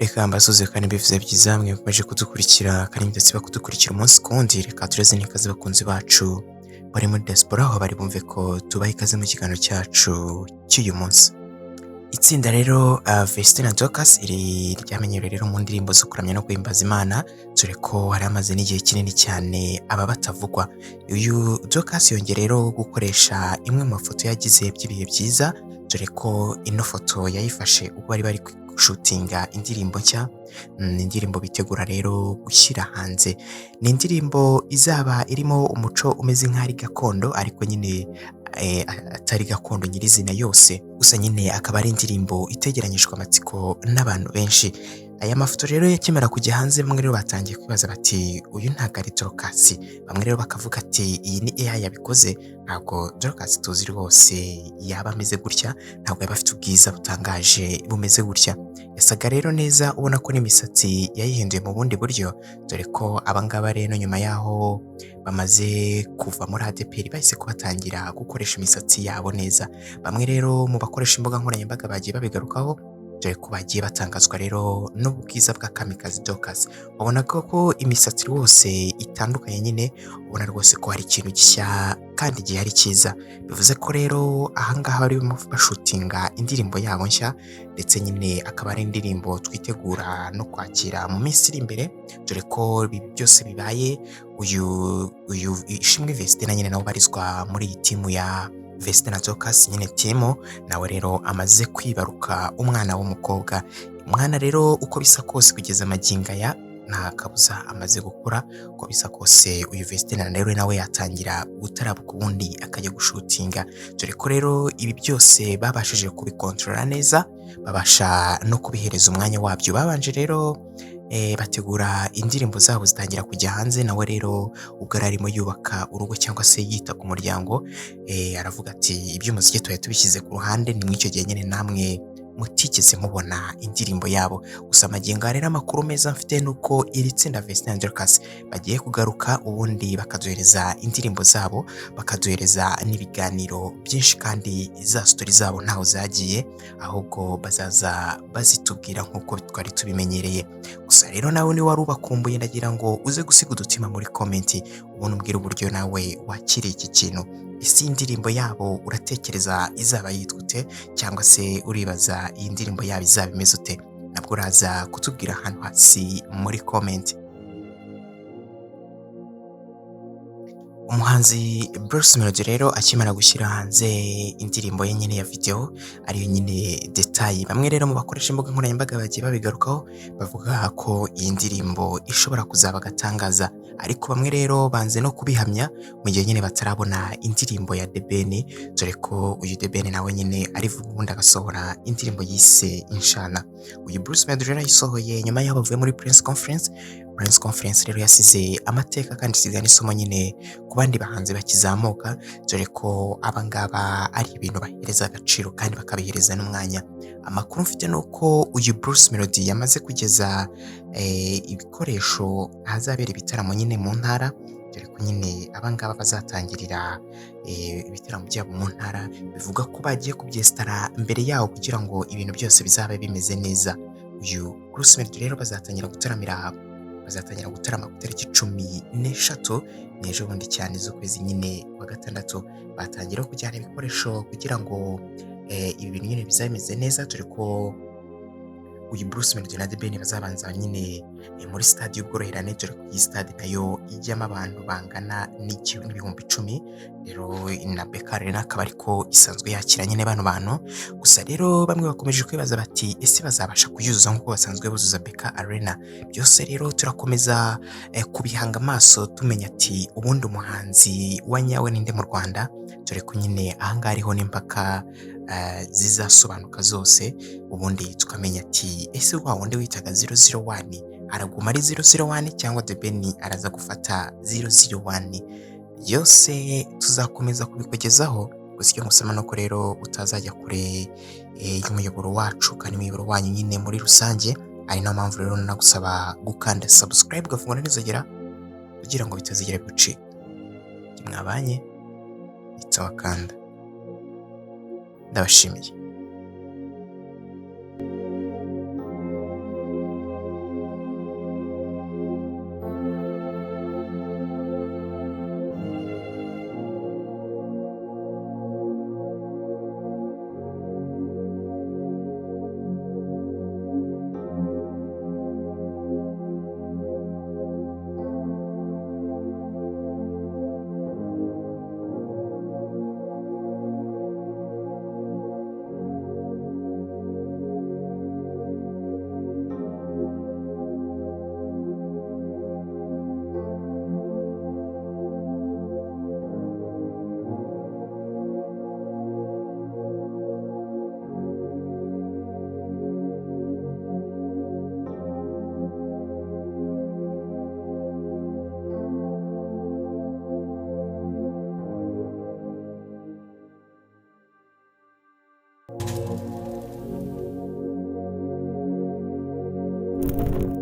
Reka mbasuze kandi mbivuze byiza mwe mukomeje kudukurikira kandi ndetse bakudukurikira umunsi ku wundi. Reka tureze n'ikaze bakunzi bacu bari muri diaspora aho bari bumve ko tubaha ikaze mu kiganiro cyacu cy'uyu munsi. Itsinda rero Vestine And Dorcas iri ryamenyerewe rero mu ndirimbo zo kuramya no guhimbaza Imana, dore ko hari amaze n'igihe kinini cyane aba batavugwa. Uyu Dorcas yongeye rero gukoresha imwe mu mafoto yagize by'ibihe byiza, dore ko ino foto yayifashe ubwo bari gushutinga indirimbo nshya, indirimbo bitegura rero gushyira hanze. Ni indirimbo izaba irimo umuco umeze nk'ari gakondo, ariko nyine atari gakondo nyirizina yose, gusa nyine akaba ari indirimbo itegeranyijwe amatsiko n'abantu benshi. Aya mafoto rero yakimara kujya hanze, bamwe rero batangiye kwibaza bati uyu ntabwo ari Dorcas, bamwe rero bakavuga ati iyi ni AI yabikoze, ntabwo Dorcas tuzi rwose yaba ameze gutya, ntabwo yaba afite ubwiza butangaje bumeze gutya. Yasaga rero neza, ubona ko n'imisatsi yayihinduye mu bundi buryo, dore ko abangaba rero nyuma yaho bamaze kuva muri ADPR bahise kubatangira gukoresha imisatsi yabo neza. Bamwe rero mu bakoresha imbuga nkoranyambaga bagiye babigarukaho, dore ko bagiye batangazwa rero n'ubwiza bwa kamikazi Dorcas. Ubona ko imisatsi rwose itandukanye, nyine ubona rwose ko hari ikintu gishya kandi gihari cyiza. Bivuze ko rero ahangaha bari bashutinga indirimbo yabo nshya, ndetse nyine akaba ari indirimbo twitegura no kwakira mu minsi iri imbere, dore ko byose bibaye uyu Ishimwe Vestine nyine nawe barizwa muri iyi timu ya Vestine And Dorcas, nyine timu nawe rero amaze kwibaruka umwana w'umukobwa. Umwana rero uko bisa kose kugeza magingo aya nta kabuza amaze gukura. Uko bisa kose uyu Vestine rero nawe yatangira gutarabuka ubundi akajya gushutinga, dore ko rero ibi byose babashije kubikontorora neza, babasha no kubihereza umwanya wabyo. Babanje rero bategura indirimbo zabo zitangira kujya hanze. Nawe rero ubwo arimo yubaka urugo cyangwa se yita ku muryango, aravuga ati iby'umuziki tuba tubishyize ku ruhande, ni mw'icyo gihe nyine namwe mutigeze mubona indirimbo yabo. Gusa magingo rero amakuru meza mfite nuko iri tsinda Vestine And Dorcas bagiye kugaruka, ubundi bakaduhereza indirimbo zabo, bakaduhereza n'ibiganiro byinshi, kandi za story zabo ntaho zagiye, ahubwo bazaza bazitubwira nk'uko twari tubimenyereye. Gusa rero nawe ni wari ubakumbuye, ndagira ngo uze gusiga udutima muri comment, ubone umbwira uburyo nawe wakiriye iki kintu. Isi indirimbo yabo uratekereza izaba yitwa ute, cyangwa se uribaza iyi ndirimbo yabo izaba imeze ute? Nabwo uraza kutubwira ahantu hasi muri comment. Umuhanzi Bruce Melody rero akimara gushyira hanze indirimbo ye nyine ya video, ariyo nyine Djeey, bamwe rero mu bakoresha imbuga nkoranyambaga bagiye babigarukaho, bavuga ko iyi ndirimbo ishobora kuzaba agatangaza, ariko bamwe rero banze no kubihamya mu gihe nyine batarabona indirimbo ya Ben, dore ko uyu Ben nawe nyine ari vuba ubundi agasohora indirimbo yise Nshya. Uyu Bruce Melody rero yayisohoye nyuma y'aho bavuye muri press conference rero yasize amateka kandi isiga n'isomo nyine ku bandi bahanzi bakizamuka, dore ko abangaba ari ibintu bahereza agaciro kandi bakabihereza n'umwanya. Amakuru mfite nuko uyu Bruce Melody yamaze kugeza ibikoresho ahazabera ibitaramo nyine mu ntara, dore ko nyine abangaba bazatangirira ibitaramo byabo mu ntara. Bivuga ko bagiye kubyesitara mbere yaho kugira ngo ibintu byose bizabe bimeze neza. Uyu Bruce Melody rero bazatangira gutarama ku tariki 16 n'ejo bundi cyane z'ukwezi nyine wa gatandatu. Batangira kujyana ibikoresho kugira ngo ibi bintu nyine bizameze neza, dore ko uyu Bruce Melody na Ben bazabanza nyine muri stade y'Ubworoherane, dore ko iyi stade nayo ijyamo abantu bangana n'ibihumbi 10. Rero na Mbega rero akaba ariko isanzwe yakira nyine bano bantu. Gusa rero bamwe bakomeje kwibaza bati ese bazabasha kuyuzuza nk'uko basanzwe buzuza Mbega Arena? Byose rero turakomeza kubihanga amaso tumenya ati ubundi umuhanzi wa nyawe ninde mu Rwanda, dore ko nyine ahangaha ariho n'impaka zizasobanuka zose, ubundi tukamenya ati ese wa wundi witaga 001 araguma ari 001 cyangwa Ben araza gufata 001? Byose tuzakomeza kubikugezaho. Gusa icyo ngusaba nuko rero utazajya kure y'umuyoboro wacu kandi umuyoboro wanyu nyine muri rusange, ari nayo mpamvu rero nagusaba gukanda subscribe ugafungura n'inzogera kugira ngo bitazigera bigucika. Mwabanye Wakanda, ndabashimiye.